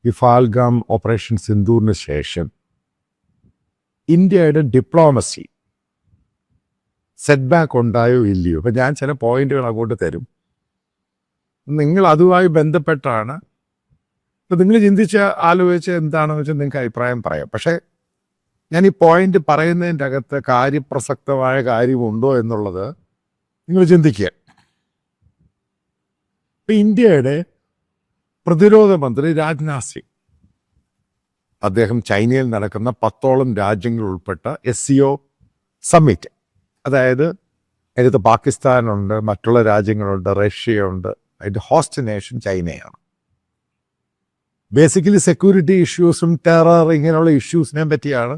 ഈ ഫാൽഗാം ഓപ്പറേഷൻ സിന്ദൂറിന് ശേഷം ഇന്ത്യയുടെ ഡിപ്ലോമസി സെറ്റ് ബാക്ക് ഉണ്ടായോ ഇല്ലയോ? ഇപ്പം ഞാൻ ചില പോയിന്റുകൾ അങ്ങോട്ട് തരും, നിങ്ങൾ അതുമായി ബന്ധപ്പെട്ടാണ് ഇപ്പം നിങ്ങൾ ആലോചിച്ച് എന്താണെന്ന് വെച്ചാൽ നിങ്ങൾക്ക് അഭിപ്രായം പറയാം. പക്ഷേ ഞാൻ ഈ പോയിന്റ് പറയുന്നതിൻ്റെ അകത്ത് കാര്യപ്രസക്തമായ കാര്യമുണ്ടോ എന്നുള്ളത് നിങ്ങൾ ചിന്തിക്കുക. ഇപ്പം ഇന്ത്യയുടെ പ്രതിരോധ മന്ത്രി രാജ്നാഥ് സിംഗ്, അദ്ദേഹം ചൈനയിൽ നടക്കുന്ന 10ഓളം രാജ്യങ്ങൾ ഉൾപ്പെട്ട SCO സമ്മിറ്റ്, അതായത് അതിനകത്ത് പാകിസ്ഥാനുണ്ട്, മറ്റുള്ള രാജ്യങ്ങളുണ്ട്, റഷ്യയുണ്ട്, അതിൻ്റെ ഹോസ്റ്റ് നേഷൻ ചൈനയാണ്. ബേസിക്കലി സെക്യൂരിറ്റി ഇഷ്യൂസും ടെറർ ഇങ്ങനെയുള്ള ഇഷ്യൂസിനെ പറ്റിയാണ്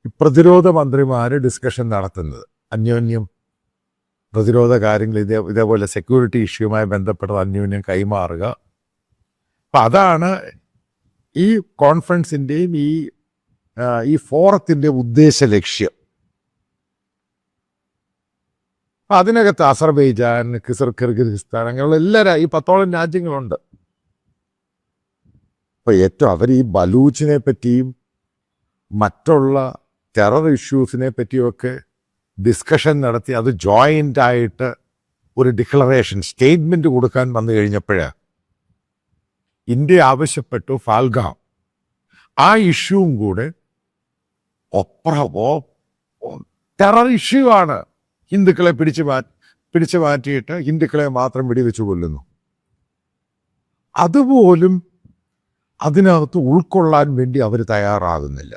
ഈ പ്രതിരോധ മന്ത്രിമാർ ഡിസ്കഷൻ നടത്തുന്നത്. അന്യോന്യം പ്രതിരോധ കാര്യങ്ങൾ ഇതേപോലെ സെക്യൂരിറ്റി ഇഷ്യൂമായി ബന്ധപ്പെട്ടത് അന്യോന്യം കൈമാറുക. അപ്പം അതാണ് ഈ കോൺഫറൻസിൻ്റെയും ഈ ഫോറത്തിൻ്റെ ഉദ്ദേശ ലക്ഷ്യം. അതിനകത്ത് അസർബൈജാൻ, കിർഗിസ്ഥാൻ അങ്ങനെയുള്ള എല്ലാ ഈ 10ഓളം രാജ്യങ്ങളുണ്ട്. അപ്പോൾ ഏറ്റവും അവർ ഈ ബലൂച്ചിനെ പറ്റിയും മറ്റുള്ള ടെറർ ഇഷ്യൂസിനെ പറ്റിയൊക്കെ ഡിസ്കഷൻ നടത്തി അത് ജോയിൻ്റായിട്ട് ഒരു ഡിക്ലറേഷൻ സ്റ്റേറ്റ്മെൻറ്റ് കൊടുക്കാൻ വന്നു കഴിഞ്ഞപ്പോഴാണ് ഇന്ത്യ ആവശ്യപ്പെട്ടു ഫാൽഗാം ആ ഇഷ്യൂവും കൂടെ ടെറർ ഇഷ്യൂ ആണ്. ഹിന്ദുക്കളെ പിടിച്ചു മാറ്റിയിട്ട് ഹിന്ദുക്കളെ മാത്രം വെടിവെച്ച് കൊല്ലുന്നു. അതുപോലും അതിനകത്ത് ഉൾക്കൊള്ളാൻ വേണ്ടി അവർ തയ്യാറാകുന്നില്ല.